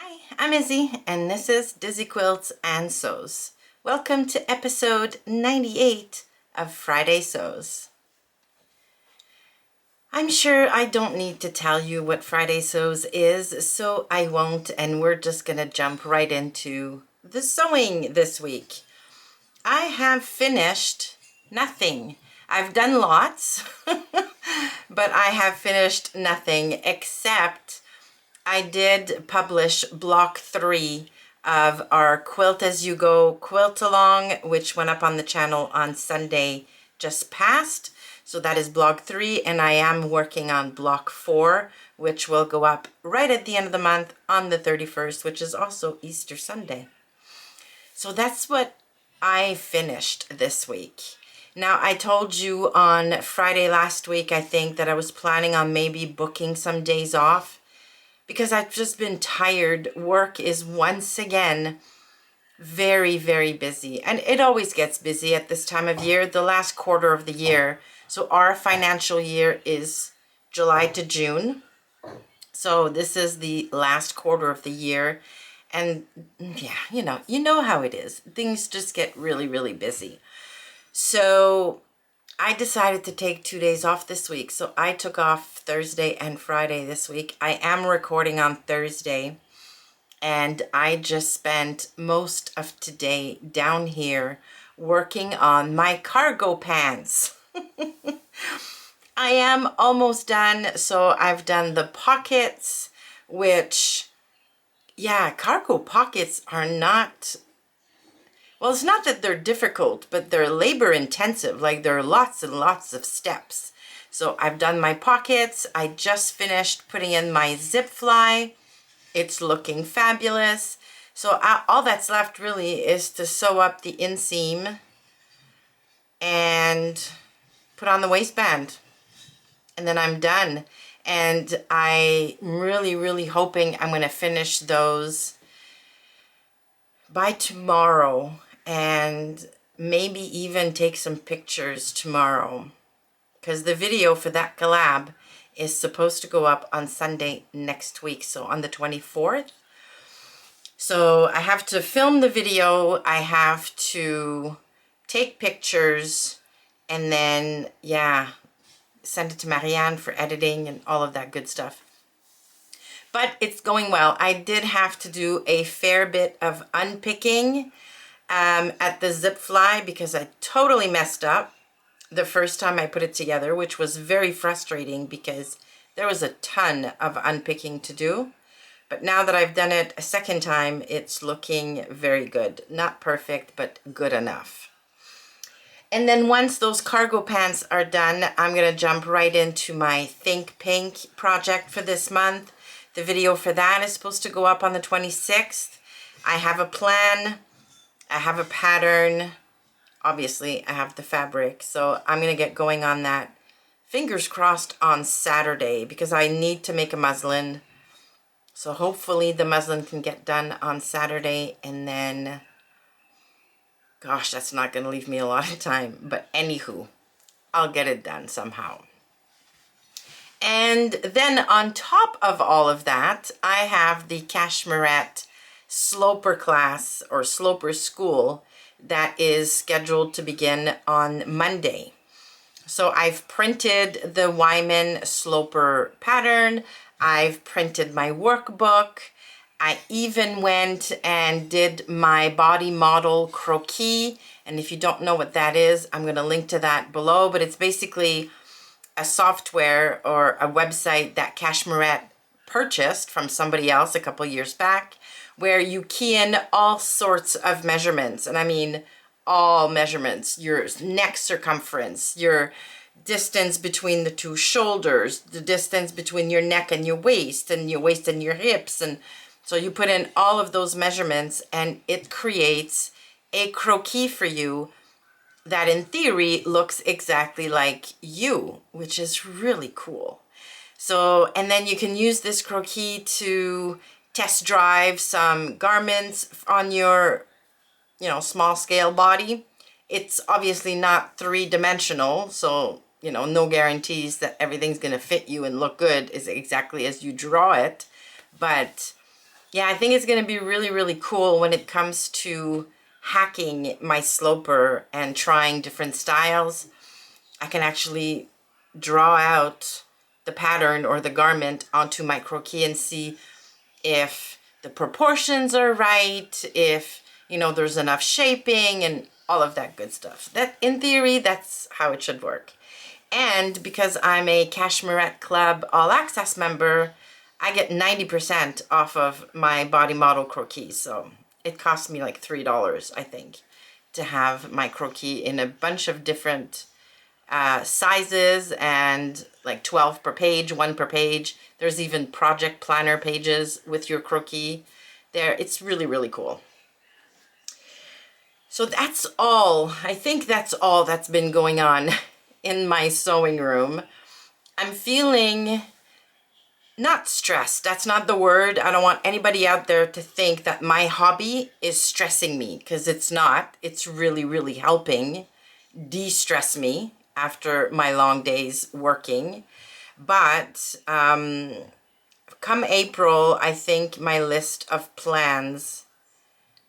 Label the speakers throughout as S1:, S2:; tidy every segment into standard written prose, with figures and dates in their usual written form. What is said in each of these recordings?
S1: Hi, I'm Izzy, and this is Dizzy Quilts and Sews. Welcome to episode 98 of Friday Sews. I'm sure I don't need to tell you what Friday Sews is, so I won't, and we're just going to jump right into the sewing this week. I have finished nothing. I've done lots, but I have finished nothing except I did publish block 3 of our Quilt As You Go quilt along, which went up on the channel on Sunday just past. So that is block 3, and I am working on block 4, which will go up right at the end of the month on the 31st, which is also Easter Sunday. So that's what I finished this week. Now, I told you on Friday last week, I think, that I was planning on maybe booking some days off because I've just been tired. Work is once again very, very busy. And it always gets busy at this time of year, the last quarter of the year. So our financial year is July to June. So this is the last quarter of the year. And yeah, you know how it is. Things just get really, really busy. So I decided to take 2 days off this week. So I took off Thursday and Friday this week. I am recording on Thursday, and I just spent most of today down here working on my cargo pants. I am almost done. So I've done the pockets, which, yeah, cargo pockets are not, well, it's not that they're difficult, but they're labor intensive. Like, there are lots and lots of steps. So I've done my pockets. I just finished putting in my zip fly. It's looking fabulous. So all that's left really is to sew up the inseam and put on the waistband. And then I'm done. And I'm really, really hoping I'm going to finish those by tomorrow, and maybe even take some pictures tomorrow, because the video for that collab is supposed to go up on Sunday next week, so on the 24th. So I have to film the video, I have to take pictures, and then, yeah, send it to Marianne for editing and all of that good stuff. But it's going well. I did have to do a fair bit of unpicking at the zip fly because I totally messed up the first time I put it together, which was very frustrating because there was a ton of unpicking to do. But now that I've done it a second time, it's looking very good. Not perfect, but good enough. And then once those cargo pants are done, I'm going to jump right into my Think Pink project for this month. The video for that is supposed to go up on the 26th. I have a plan. I have a pattern. Obviously, I have the fabric. So I'm going to get going on that. Fingers crossed on Saturday because I need to make a muslin. So hopefully the muslin can get done on Saturday, and then, gosh, that's not going to leave me a lot of time. But anywho, I'll get it done somehow. And then on top of all of that, I have the Cashmerette Sloper class or Sloper school that is scheduled to begin on Monday. So I've printed the Wyman Sloper pattern. I've printed my workbook. I even went and did my body model croquis. And if you don't know what that is, I'm going to link to that below. But it's basically a software or a website that Cashmerette purchased from somebody else a couple years back, where you key in all sorts of measurements. And I mean all measurements: your neck circumference, your distance between the two shoulders, the distance between your neck and your waist and your hips. And so you put in all of those measurements, and it creates a croquis for you that in theory looks exactly like you, which is really cool. So, and then you can use this croquis to test drive some garments on your, small scale body. It's obviously not 3-dimensional, so, no guarantees that everything's going to fit you and look good is exactly as you draw it. But Yeah, I think it's going to be really, really cool when it comes to hacking my sloper and trying different styles. I can actually draw out the pattern or the garment onto my croquis and see if the proportions are right, if, there's enough shaping and all of that good stuff. That, in theory, that's how it should work. And because I'm a Cashmerette Club All Access member, I get 90% off of my body model croquis. So it cost me like $3, I think, to have my croquis in a bunch of different sizes, and like 12 per page, one per page. There's even project planner pages with your croquis there. It's really, really cool. So that's all. I think that's all that's been going on in my sewing room. I'm feeling not stressed. That's not the word. I don't want anybody out there to think that my hobby is stressing me, because it's not. It's really, really helping de-stress me after my long days working. But come April, I think my list of plans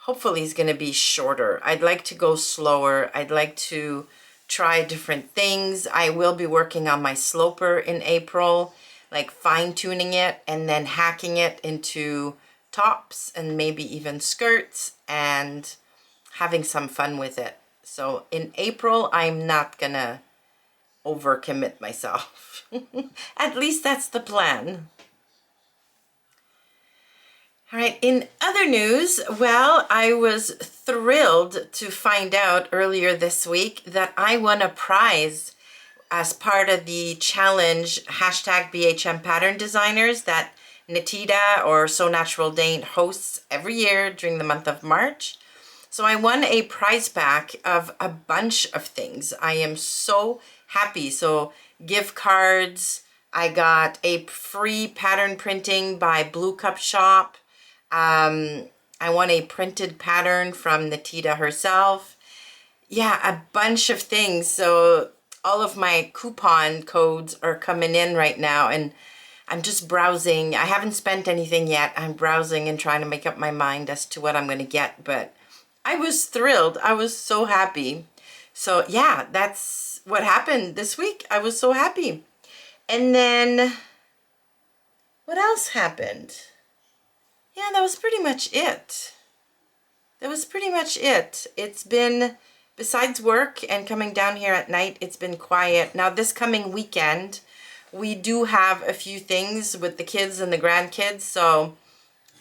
S1: hopefully is going to be shorter. I'd like to go slower. I'd like to try different things. I will be working on my sloper in April, like fine-tuning it and then hacking it into tops and maybe even skirts and having some fun with it. So in April, I'm not gonna overcommit myself. At least that's the plan. All right, in other news, well, I was thrilled to find out earlier this week that I won a prize as part of the challenge hashtag BHM Pattern Designers that Natita or So Natural Dane hosts every year during the month of March. So I won a prize pack of a bunch of things. I am so happy. So gift cards, I got a free pattern printing by Blue Cup Shop. I won a printed pattern from Natita herself. Yeah, a bunch of things. So all of my coupon codes are coming in right now, and I'm just browsing. I haven't spent anything yet. I'm browsing and trying to make up my mind as to what I'm going to get, but I was thrilled. I was so happy. So yeah, that's what happened this week. I was so happy. And then what else happened? Yeah, that was pretty much it. That was pretty much it. It's been, besides work and coming down here at night, it's been quiet. Now this coming weekend, we do have a few things with the kids and the grandkids. So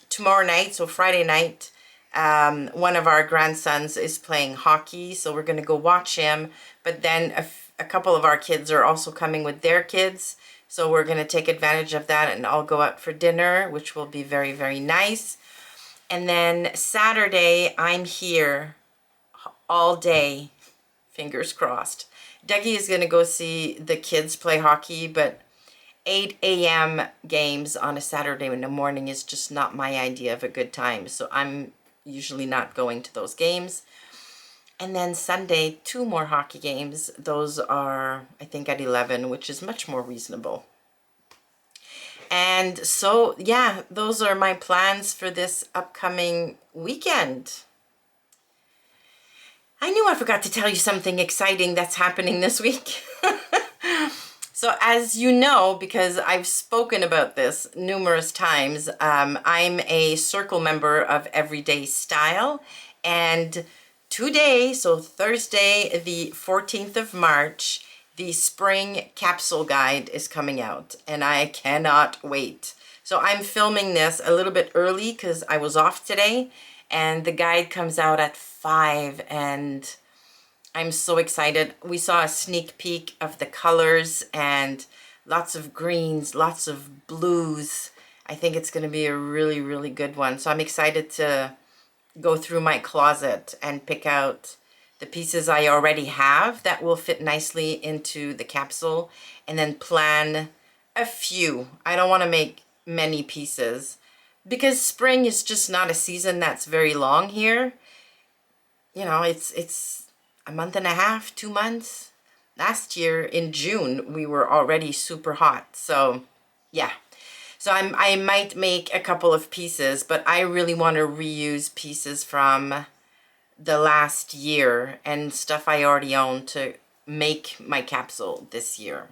S1: tomorrow night, so Friday night, one of our grandsons is playing hockey, so we're going to go watch him. But then a couple of our kids are also coming with their kids, so we're going to take advantage of that and all go out for dinner, which will be very, very nice. And then Saturday, I'm here all day, fingers crossed. Dougie is going to go see the kids play hockey, but 8 a.m. games on a Saturday in the morning is just not my idea of a good time. So I'm usually not going to those games. And then Sunday, 2 more hockey games. Those are, I think, at 11, which is much more reasonable. And so, yeah, those are my plans for this upcoming weekend. I knew I forgot to tell you something exciting that's happening this week. So as you know, because I've spoken about this numerous times, I'm a circle member of Everyday Style, and today, so Thursday, the 14th of March, the spring capsule guide is coming out, and I cannot wait. So I'm filming this a little bit early because I was off today, and the guide comes out at 5, and I'm so excited. We saw a sneak peek of the colors and lots of greens, lots of blues. I think it's going to be a really, really good one. So I'm excited to go through my closet and pick out the pieces I already have that will fit nicely into the capsule, and then plan a few. I don't want to make many pieces because spring is just not a season that's very long here. You know, it's a month and a half, 2 months. Last year in June, we were already super hot. So yeah. So I might make a couple of pieces, but I really want to reuse pieces from the last year and stuff I already own to make my capsule this year.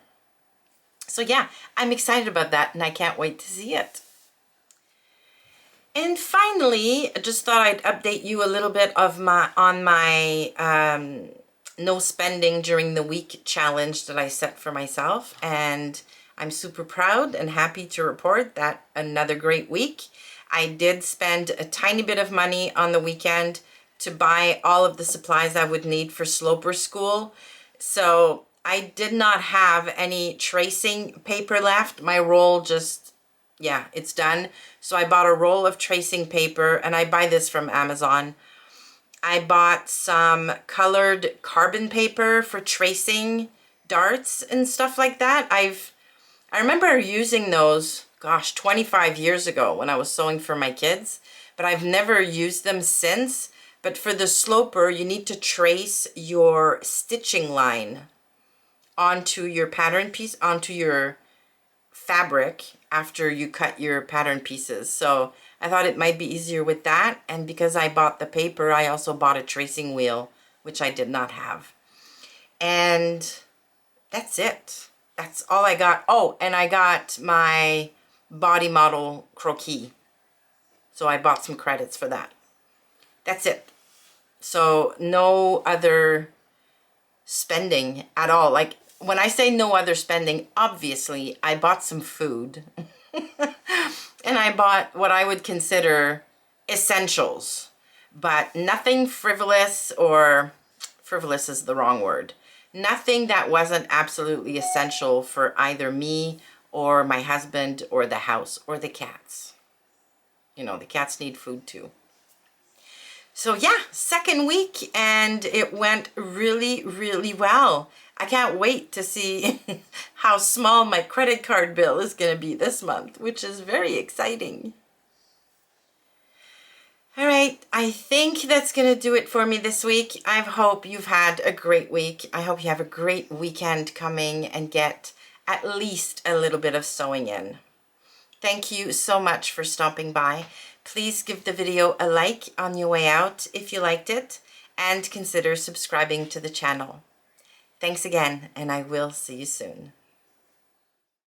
S1: So yeah, I'm excited about that and I can't wait to see it. And finally, I just thought I'd update you a little bit of my no spending during the week challenge that I set for myself. And I'm super proud and happy to report that another great week. I did spend a tiny bit of money on the weekend to buy all of the supplies I would need for Sloper School. So I did not have any tracing paper left. My roll just, yeah, it's done. So I bought a roll of tracing paper, and I buy this from Amazon. I bought some colored carbon paper for tracing darts and stuff like that. I remember using those, gosh, 25 years ago when I was sewing for my kids, but I've never used them since. But for the Sloper, you need to trace your stitching line onto your pattern piece, onto your fabric after you cut your pattern pieces. So I thought it might be easier with that. And because I bought the paper, I also bought a tracing wheel, which I did not have. And that's it. That's all I got. Oh, and I got my body model croquis. So I bought some credits for that. That's it. So no other spending at all. Like when I say no other spending, obviously I bought some food and I bought what I would consider essentials, but nothing frivolous, or frivolous is the wrong word. Nothing that wasn't absolutely essential for either me or my husband or the house or the cats. You know, the cats need food too. So yeah, second week, and it went really, really well. I can't wait to see how small my credit card bill is going to be this month, which is very exciting. All right, I think that's going to do it for me this week. I hope you've had a great week. I hope you have a great weekend coming and get at least a little bit of sewing in. Thank you so much for stopping by. Please give the video a like on your way out if you liked it, and consider subscribing to the channel. Thanks again, and I will see you soon.